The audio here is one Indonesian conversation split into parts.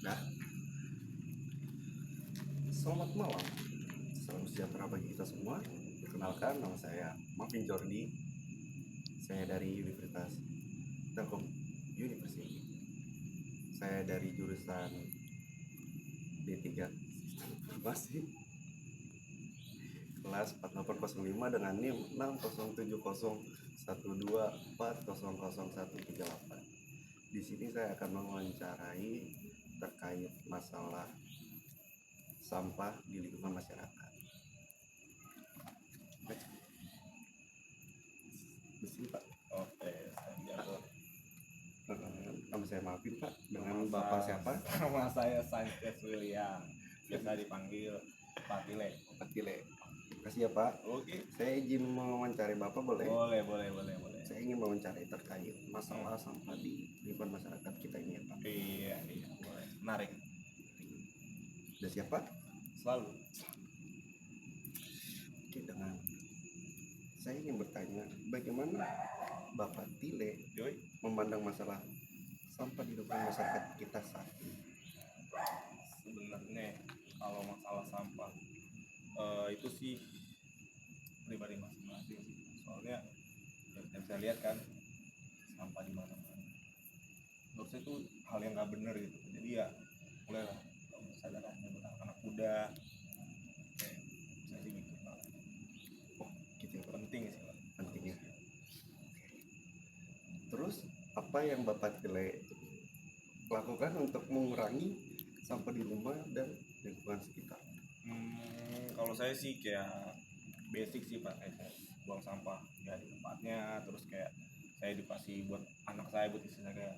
Dah. Selamat malam. Salam sejahtera bagi kita semua. Perkenalkan, nama saya Marvin Jordi. Saya dari Universitas Telkom University. Saya dari jurusan D3 Sistem Informasi, kelas 4805 dengan NIM 607012400138. Di sini saya akan mewawancarai terkait masalah sampah di lingkungan masyarakat. Di sini Pak. Oke, Nama saya Marvin Pak. Dengan Bapak siapa? Nama saya Sanchez William, biasa dipanggil Pak Tile. Pak Tile. Kasih ya Pak. Oke. Saya izin mewawancari Bapak boleh? Boleh. Saya ingin mewawancari terkait masalah sampah di lingkungan masyarakat kita ini ya Pak. Iya, boleh. Menarik. Ada siapa? Selalu. Oke, dengan saya ingin bertanya, bagaimana Bapak Tile Yoi. memandang masalah sampah di lingkungan masyarakat kita saat ini? Sebenarnya kalau masalah sampah itu sih pribadi masing-masing sih. Soalnya yang saya lihat kan sampah di mana-mana. Menurut saya itu hal yang nggak benar gitu. Jadi ya mulailah kesadarannya buat anak muda. Saya sih gitu Pak. Oh, gitu ya Pak. Penting sih Pak. Pentingnya. Terus apa yang Bapak Tile lakukan untuk mengurangi sampah di rumah dan lingkungan sekitar? Kalau saya sih kayak basic sih Pak, kayak saya buang sampah ya di tempatnya, terus kayak saya edukasi buat anak saya, buat istri saya kayak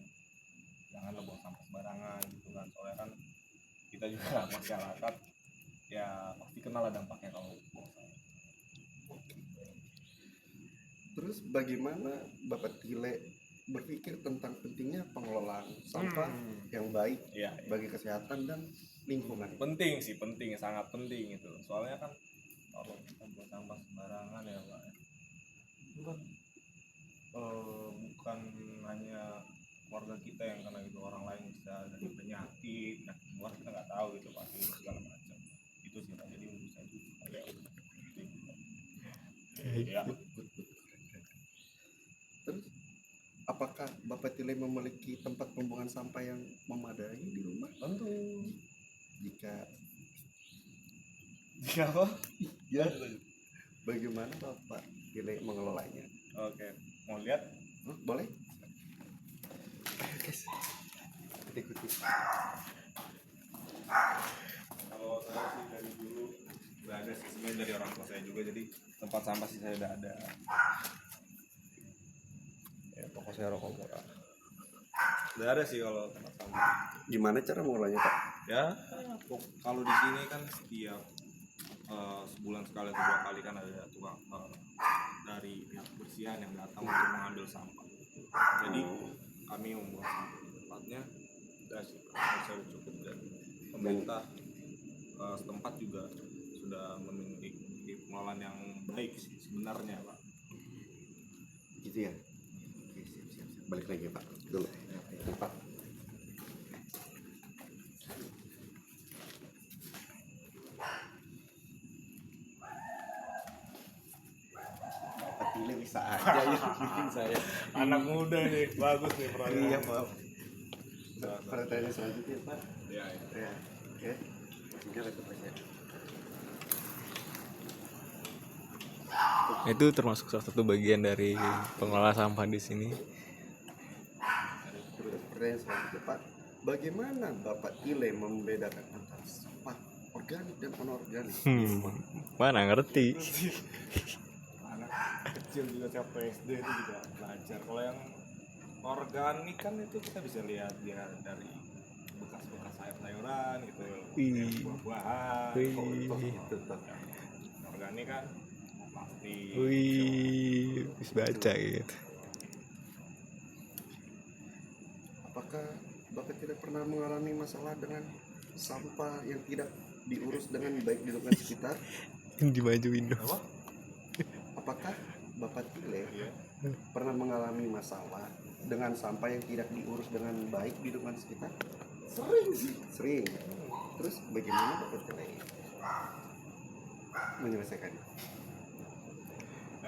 jangan lo buang sampah sembarangan gitu kan, soalnya kan kita juga masyarakat ya pasti kenal lah dampaknya kalau buang sampah. Terus bagaimana Bapak Tile berpikir tentang pentingnya pengelolaan sampah yang baik Iya. bagi kesehatan dan lingkungan? Penting sih, penting, sangat penting itu. Soalnya kan kalau kita buang sampah sembarangan ya Pak, itu kan bukan hanya keluarga kita yang kena gitu, orang lain bisa dari penyakit luar kita nggak tahu gitu pasti segala macam. Itu sih Pak, jadi menurut saya itu hal yang penting. Ya. Terus apakah Bapak Tile memiliki tempat pembuangan sampah yang memadai di rumah? Tentu. Jika Apa? ya, bagaimana Bapak Tile mengelolanya? Oke, mau lihat? Boleh? Guys, ikuti. Kalau saya sih dari dulu udah ada sih, sebenarnya dari orang tua saya juga, jadi tempat sampah sih saya udah ada. Ya pokoknya saya rokok murah. Udah ada sih kalau tempat sampah. Gimana cara mengolahnya Pak? Ya, kalau di sini kan setiap sebulan sekali atau 2 kali kan ada tukang dari pihak kebersihan yang datang untuk mengambil sampah. Jadi kami membuang sampah di tempatnya. Udah sih, saya udah cukup, dan pemerintah setempat juga sudah memiliki pengelolaan yang baik sih sebenarnya Pak. Gitu ya. Oke, siap. Balik lagi Pak. Dulu. Pak. Bapak Tile bisa aja ya bikin saya. Anak muda nih, bagus nih perannya. Iya Pak. Pertanyaan selanjutnya Pak. Ya. Ya. Oke. Tinggal itu aja. Itu termasuk salah satu bagian dari pengelola sampah di sini. Pertanyaan selanjutnya Pak, bagaimana Bapak Tile membedakan antara sampah organik dan anorganik? Mana ngerti? Anak kecil juga siapa SD itu juga belajar. Kalau yang organik kan itu kita bisa lihat dia dari bekas-bekas sayur-sayuran gitu, Wih. buah-buahan. Wih. Organik kan pasti. Wih, bisa baca gitu. Apakah Bapak tidak pernah mengalami masalah dengan sampah yang tidak diurus dengan baik di lingkungan sekitar? Dimajuin dong. Apa? Apakah Bapak Tile Iya. pernah mengalami masalah dengan sampah yang tidak diurus dengan baik di lingkungan sekitar? Sering sih. Sering. Terus bagaimana Bapak Tele menyelesaikannya?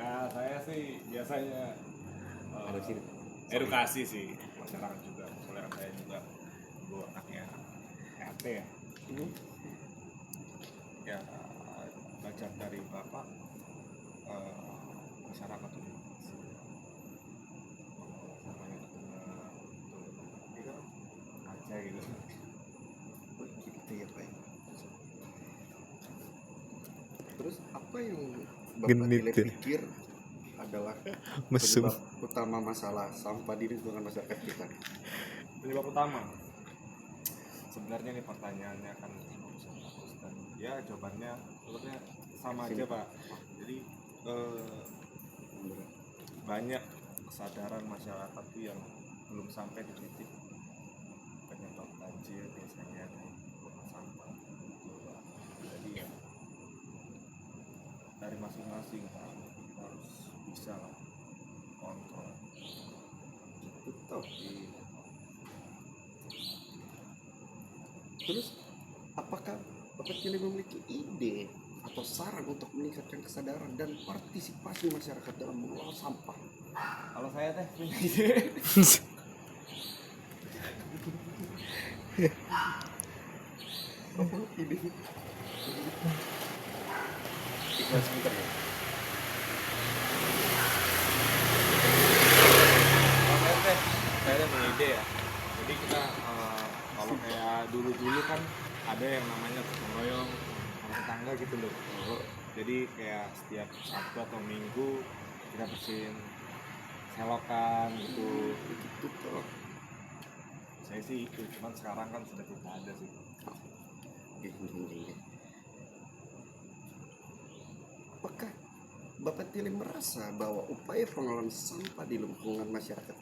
Nah, saya sih biasanya Ada sini. edukasi sih masyarakat juga. Soalnya kan saya juga dulu anaknya RT ya. Ya belajar dari bapak masyarakat tuh sampai benar aja gitu. Oh, gitu ya Pak. Terus apa yang Bapak Genit Tele ya. pikir adalah Mesum. penyebab utama masalah sampah di lingkungan masyarakat kita? Penyebab utama sebenarnya nih pertanyaannya kan bagus dan ya jawabannya sebenarnya sama aja Pak. Jadi banyak kesadaran masyarakat tuh yang belum sampai di titik penyebab banjir biasanya dari buang sampah gitu, Pak. Jadi ya dari masing-masing Pak, kita harus bisa lah kontrol. Betul. Terus apakah Bapak Tele memiliki ide atau saran untuk meningkatkan kesadaran dan partisipasi masyarakat dalam mengelola sampah? Kalau saya teh punya ide. Oh, ide. Ikhlas sebentar ya. Saya punya ide ya. Jadi kita kalau kayak dulu kan ada yang namanya gotong royong sama tetangga gitu loh. Jadi kayak setiap Sabtu atau Minggu kita bersihin selokan gitu. Betul. Saya sih itu, cuman sekarang kan sudah tidak ada sih. Apakah Bapak Tele merasa bahwa upaya pengelolaan sampah di lingkungan masyarakat